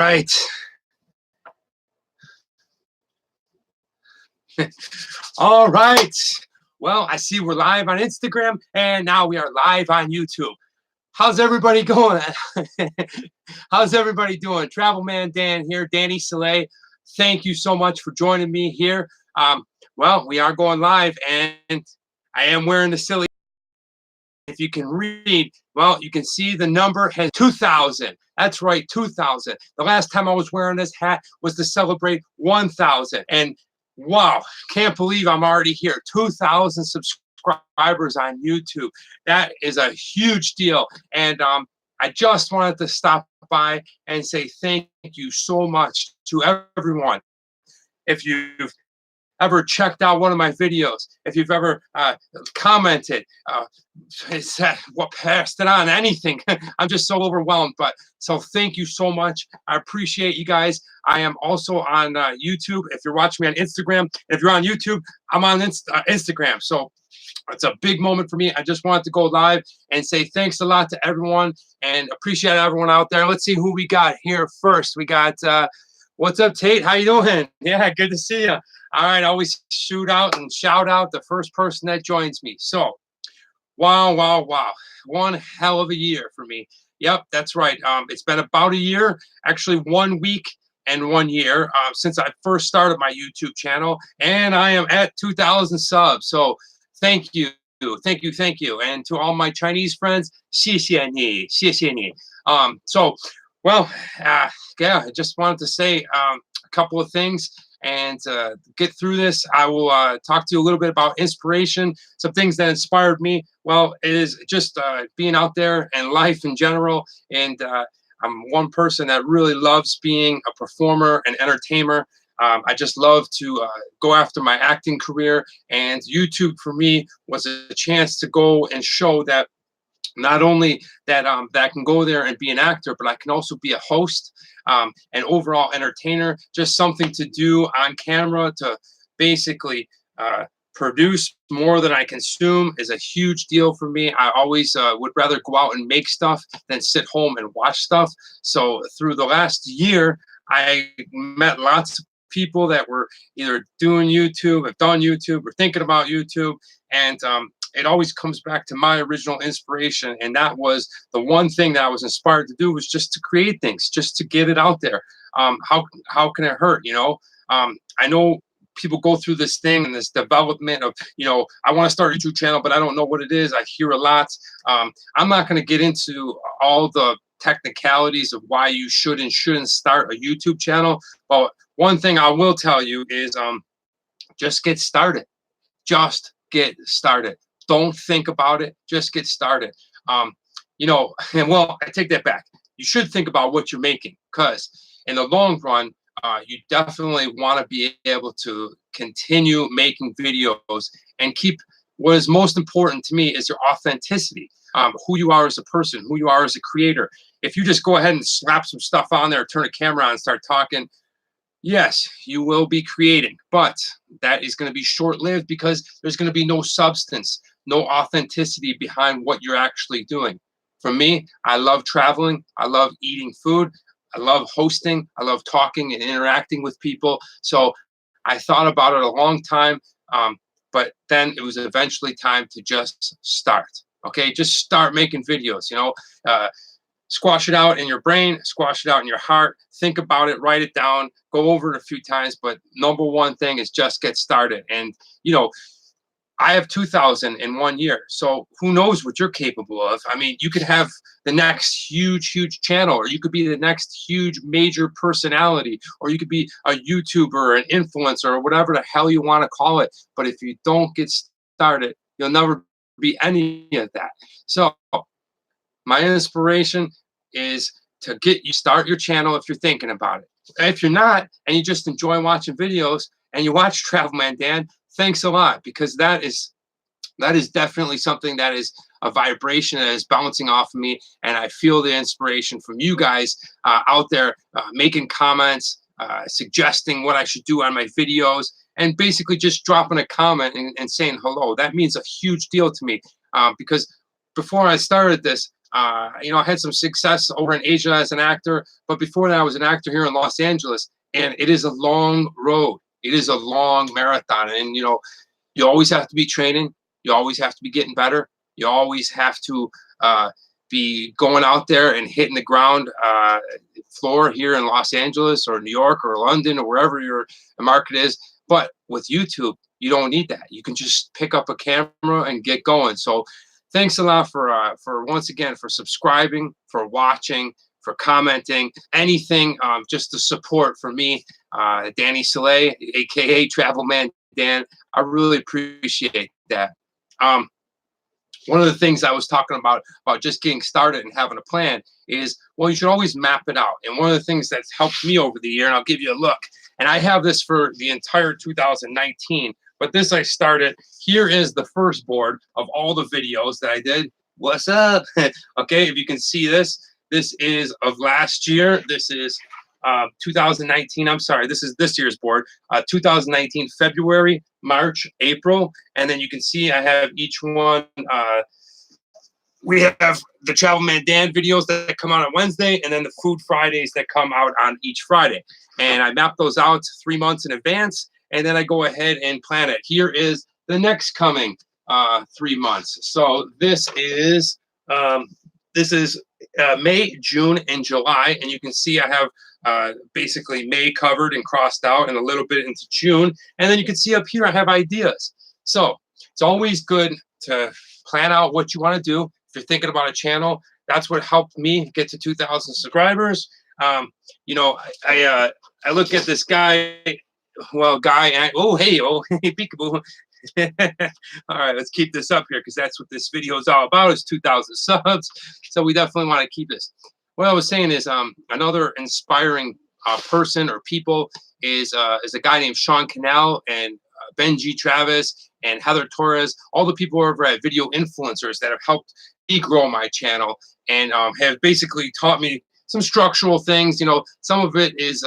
Right. All right. Well, I see we're live on Instagram and now we are live on YouTube. How's everybody going? How's everybody doing? Travel Man Dan here, Danny Soleil. Thank you so much for joining me here. Well, we are going live and I am wearing the silly. If you can read, well, you can see the number has 2,000. That's right, 2,000. The last time I was wearing this hat was to celebrate 1,000. And wow, can't believe I'm already here. 2,000 subscribers on YouTube. That is a huge deal. And I just wanted to stop by and say thank you so much to everyone. If you've ever checked out one of my videos, if you've ever commented, passed it on, anything. I'm just so overwhelmed. But so thank you so much. I appreciate you guys. I am also on YouTube. If you're watching me on Instagram, if you're on YouTube, I'm on Instagram. So it's a big moment for me. I just wanted to go live and say thanks a lot to everyone and appreciate everyone out there. Let's see who we got here first. We got what's up, Tate? How you doing? Yeah, good to see you. All right, I always shoot out and shout out the first person that joins me. So, wow. One hell of a year for me. Yep, that's right. It's been about a year, actually 1 week and 1 year since I first started my YouTube channel, and I am at 2,000 subs. So thank you. Thank you. And to all my Chinese friends, 谢谢你, 谢谢你. So, well, yeah, I just wanted to say a couple of things. And get through this, I will talk to you a little bit about inspiration, some things that inspired me. Well, it is just being out there and life in general. And I'm one person that really loves being a performer and entertainer. I just love to go after my acting career. And YouTube for me was a chance to go and show that not only that that I can go there and be an actor, but I can also be a host, an overall entertainer, just something to do on camera to basically produce more than I consume is a huge deal for me. I always would rather go out and make stuff than sit home and watch stuff. So through the last year, I met lots of people that were either doing YouTube, have done YouTube, or thinking about YouTube, and it always comes back to my original inspiration, and that was the one thing that I was inspired to do was just to create things, just to get it out there. How can it hurt? You know, I know people go through this thing and this development of, you know, I want to start a YouTube channel, but I don't know what it is. I hear a lot. I'm not going to get into all the technicalities of why you should and shouldn't start a YouTube channel. But one thing I will tell you is just get started. Just get started. Don't think about it. Just get started. You know, and well, I take that back. You should think about what you're making, because in the long run, you definitely want to be able to continue making videos and keep what is most important to me is your authenticity, who you are as a person, who you are as a creator. If you just go ahead and slap some stuff on there, turn a camera on and start talking, yes, you will be creating, but that is going to be short-lived because there's going to be no substance, no authenticity behind what you're actually doing. For me, I love traveling. I love eating food. I love hosting. I love talking and interacting with people. So I thought about it a long time, but then it was eventually time to just start. Okay, just start making videos, you know. Squash it out in your brain, squash it out in your heart, think about it, write it down, go over it a few times. But number one thing is just get started. And, you know, I have 2,000 in 1 year. So who knows what you're capable of? I mean, you could have the next huge channel, or you could be the next huge major personality, or you could be a YouTuber, an influencer, or whatever the hell you want to call it. But if you don't get started, you'll never be any of that. So my inspiration is to get you start your channel if you're thinking about it. If you're not, and you just enjoy watching videos and you watch Travel Man Dan, thanks a lot, because that is definitely something that is a vibration that is bouncing off of me, and I feel the inspiration from you guys out there making comments, suggesting what I should do on my videos, and basically just dropping a comment and saying hello. That means a huge deal to me, because before I started this, You know, I had some success over in Asia as an actor, but before that, I was an actor here in Los Angeles, and it is a long road. It is a long marathon, and you know, you always have to be training. You always have to be getting better. You always have to be going out there and hitting the ground floor here in Los Angeles or New York or London or wherever your market is. But with YouTube, you don't need that. You can just pick up a camera and get going. So thanks a lot for once again for subscribing, for watching, for commenting, anything, just the support for me, Danny Soleil, aka Travel Man Dan. I really appreciate that. One of the things I was talking about just getting started and having a plan is, well, you should always map it out. And one of the things that's helped me over the year, and I'll give you a look, and I have this for the entire 2019, but this I started. Here is the first board of all the videos that I did. What's up? Okay, if you can see this, this is of last year. This is 2019. I'm sorry, this is this year's board. 2019 February, March, April, and then you can see I have each one. We have the Travel Man Dan videos that come out on Wednesday, and then the Food Fridays that come out on each Friday. And I map those out 3 months in advance, and then I go ahead and plan it. Here is the next coming 3 months. So this is May, June, and July, and you can see I have basically May covered and crossed out, and a little bit into June. And then you can see up here I have ideas. So it's always good to plan out what you want to do. If you're thinking about a channel, that's what helped me get to 2,000 subscribers. You know, I look at this guy. Well, oh hey, peekaboo. All right, let's keep this up here because that's what this video is all about, is 2,000 subs. So we definitely want to keep this. What I was saying is another inspiring person or people is a guy named Sean Cannell and Benji Travis and Heather Torres, all the people over at Video Influencers that have helped me grow my channel and have basically taught me some structural things. You know, some of it is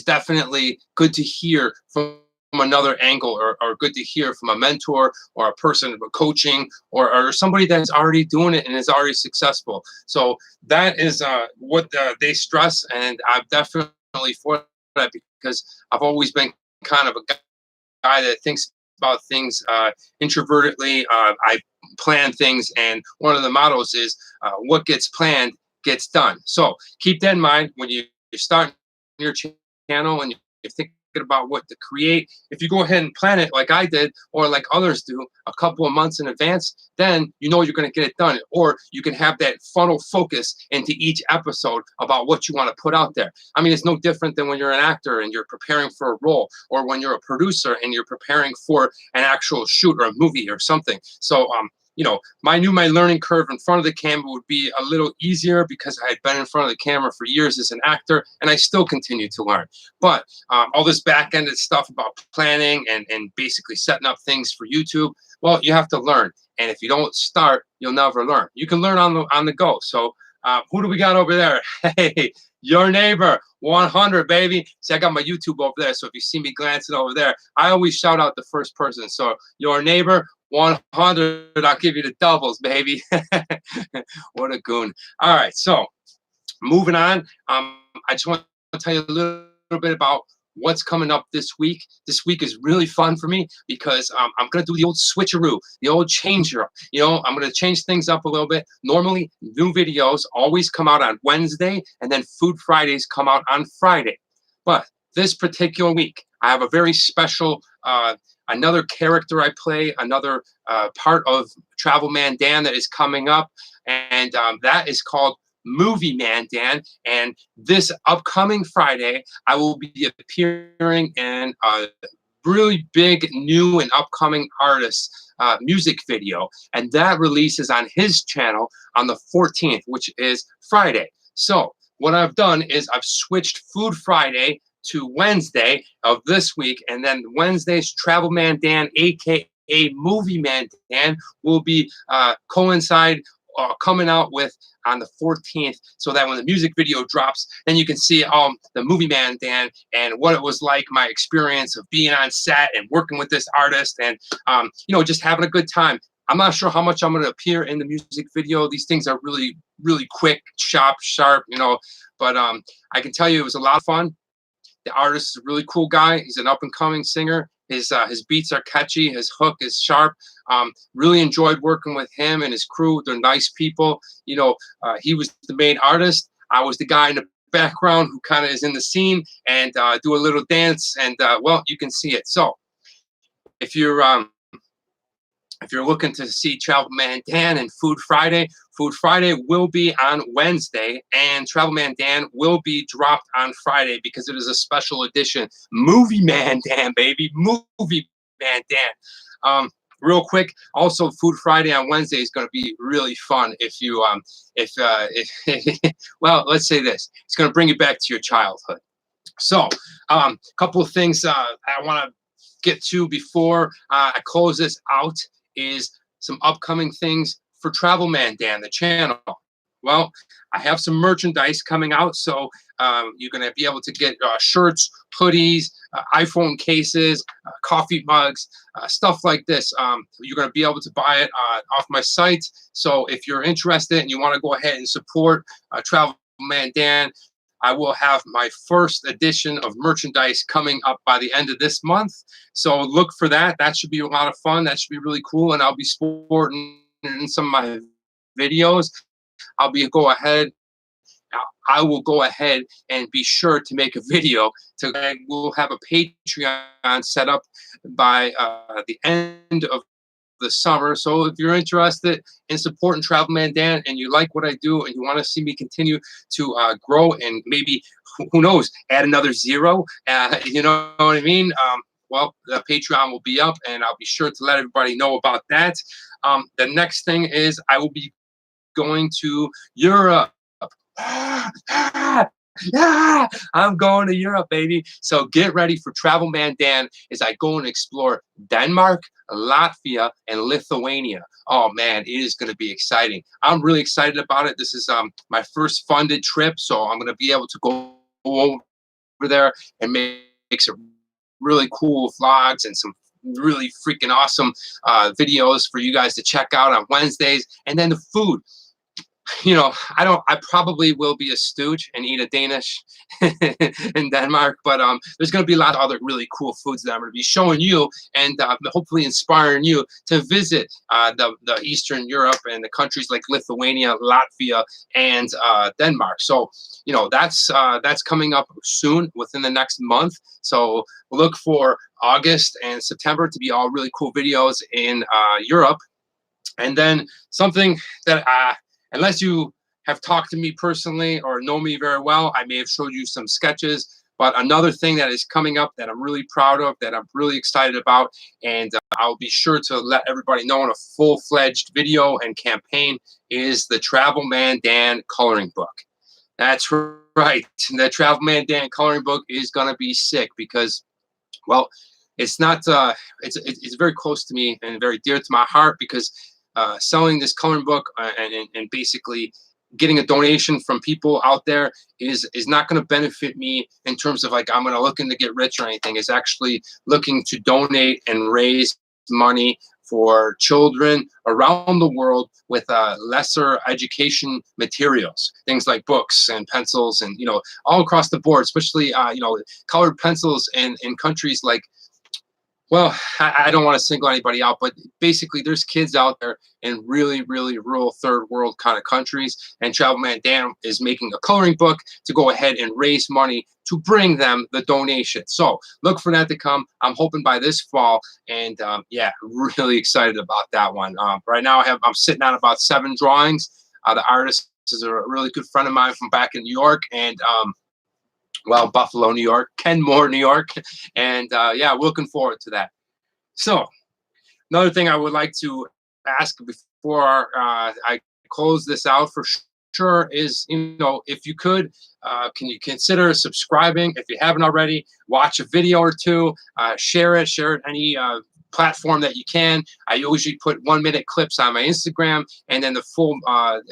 definitely good to hear from another angle, or good to hear from a mentor or a person coaching or somebody that's already doing it and is already successful. So that is what they stress, and I'm definitely for that because I've always been kind of a guy that thinks about things introvertedly. I plan things, and one of the mottos is what gets planned gets done. So keep that in mind when you start your channel and you're thinking about what to create. If you go ahead and plan it like I did, or like others do, a couple of months in advance, then you know you're going to get it done. Or you can have that funnel focus into each episode about what you want to put out there. I mean, it's no different than when you're an actor and you're preparing for a role, or when you're a producer and you're preparing for an actual shoot or a movie or something. So you know, my learning curve in front of the camera would be a little easier because I had been in front of the camera for years as an actor, and I still continue to learn. But all this back-ended stuff about planning and basically setting up things for YouTube, well, you have to learn. And if you don't start, you'll never learn. You can learn on the go. So who do we got over there? Hey, your neighbor, 100, baby. See, I got my YouTube over there, so if you see me glancing over there, I always shout out the first person. So your neighbor, 100, I'll give you the doubles, baby. What a goon. All right, so moving on. I just want to tell you a little bit about what's coming up this week. This week is really fun for me because I'm going to do the old switcheroo, the old changer. You know, I'm going to change things up a little bit. Normally, new videos always come out on Wednesday, and then Food Fridays come out on Friday. But this particular week, I have a very special another character I play, another part of Travel Man Dan that is coming up, and that is called Movie Man Dan. And this upcoming Friday, I will be appearing in a really big new and upcoming artist music video, and that releases on his channel on the 14th, which is Friday. So what I've done is I've switched Food Friday to Wednesday of this week, and then Wednesday's Travel Man Dan, aka Movie Man Dan, will be coincide coming out with on the 14th, so that when the music video drops, then you can see the Movie Man Dan and what it was like, my experience of being on set and working with this artist, and you know, just having a good time. I'm not sure how much I'm going to appear in the music video. These things are really, really quick, sharp, you know. But I can tell you it was a lot of fun. The artist is a really cool guy. He's an up and coming singer. His beats are catchy. His hook is sharp. Really enjoyed working with him and his crew. They're nice people. You know, he was the main artist. I was the guy in the background who kind of is in the scene and do a little dance. And well, you can see it. So if you're looking to see Travel Man Dan and Food Friday will be on Wednesday, and Travel Man Dan will be dropped on Friday because it is a special edition. Movie Man Dan, baby. Movie Man Dan. Real quick, also Food Friday on Wednesday is going to be really fun if you, well, let's say this. It's going to bring you back to your childhood. So, a couple of things I want to get to before I close this out is some upcoming things for Travel Man Dan, the channel. Well, I have some merchandise coming out, so you're going to be able to get shirts, hoodies, iPhone cases, coffee mugs, stuff like this. You're going to be able to buy it off my site. So if you're interested and you want to go ahead and support Travel Man Dan, I will have my first edition of merchandise coming up by the end of this month. So look for that. That should be a lot of fun. That should be really cool. And I'll be sporting in some of my videos. I will go ahead and be sure to make a video. We'll have a Patreon set up by the end of the summer. So if you're interested in supporting Travel Man Dan and you like what I do and you want to see me continue to grow and maybe, who knows, add another zero, you know what I mean? Well, the Patreon will be up and I'll be sure to let everybody know about that. The next thing is I will be going to Europe. Yeah, I'm going to Europe, baby. So get ready for Travel Man Dan as I go and explore Denmark, Latvia, and Lithuania. Oh man, it is going to be exciting. I'm really excited about it. This is my first funded trip, so I'm going to be able to go over there and make some really cool vlogs and some really freaking awesome videos for you guys to check out on Wednesdays. And then the food. You know, I probably will be a stooge and eat a Danish in Denmark, but there's going to be a lot of other really cool foods that I'm going to be showing you and hopefully inspiring you to visit the Eastern Europe and the countries like Lithuania, Latvia, and Denmark. So, you know, that's coming up soon within the next month. So look for August and September to be all really cool videos in Europe. And then something that unless you have talked to me personally or know me very well, I may have showed you some sketches. But another thing that is coming up that I'm really proud of, that I'm really excited about, and I'll be sure to let everybody know in a full-fledged video and campaign, is the Travel Man Dan coloring book. That's right. The Travel Man Dan coloring book is going to be sick because, well, it's not, it's very close to me and very dear to my heart because selling this coloring book and basically getting a donation from people out there is not going to benefit me in terms of like I'm going to looking to get rich or anything. It's actually looking to donate and raise money for children around the world with lesser education materials, things like books and pencils and, you know, all across the board, especially, you know, colored pencils in countries like, well, I don't want to single anybody out, but basically there's kids out there in really, really rural third world kind of countries, and Travel Man Dan is making a coloring book to go ahead and raise money to bring them the donation. So look for that to come. I'm hoping by this fall, and yeah, really excited about that one. Right now I'm sitting on about 7 drawings. The artist is a really good friend of mine from back in New York, and well, Buffalo, New York, Kenmore, New York, and yeah, looking forward to that. So another thing I would like to ask before I close this out for sure is, you know, if you could, can you consider subscribing if you haven't already? Watch a video or two, share it any platform that you can. I usually put 1-minute clips on my Instagram, and then the full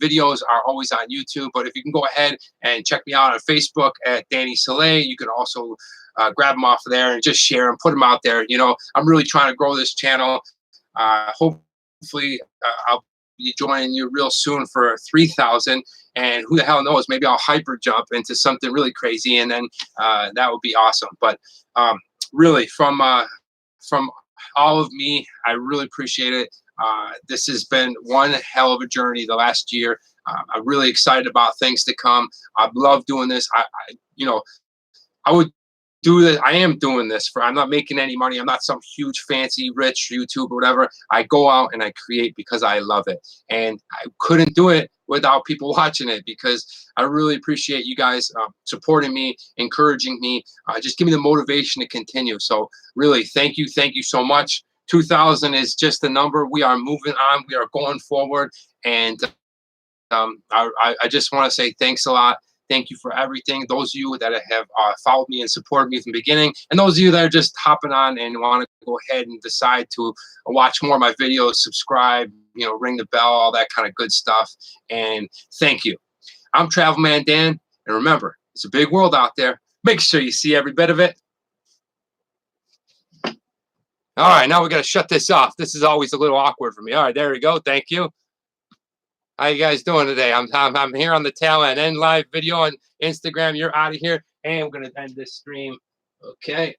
videos are always on YouTube. But if you can go ahead and check me out on Facebook at Danny Soleil, you can also grab them off of there and just share them, put them out there. You know, I'm really trying to grow this channel. Hopefully hopefully I'll be joining you real soon for 3,000. And who the hell knows? Maybe I'll hyper jump into something really crazy, and then that would be awesome. But um, really, from all of me, I really appreciate it. This has been one hell of a journey the last year. I'm really excited about things to come. I love doing this. I would do this. I am doing this for, I'm not making any money. I'm not some huge fancy rich YouTube or whatever. I go out and I create because I love it. And I couldn't do it without people watching it, because I really appreciate you guys supporting me, encouraging me, just give me the motivation to continue. So really, thank you. Thank you so much. 2,000 is just a number. We are moving on. We are going forward. And I just want to say thanks a lot. Thank you for everything. Those of you that have followed me and supported me from the beginning, and those of you that are just hopping on and want to go ahead and decide to watch more of my videos, subscribe, ring the bell, all that kind of good stuff. And thank you. I'm Travel Man Dan, and remember, it's a big world out there. Make sure you see every bit of it. All right, now we got to shut this off. This is always a little awkward for me. All right, there we go. Thank you. How you guys doing today? I'm here on the tail end live video on Instagram. You're out of here, and we're gonna end this stream. Okay.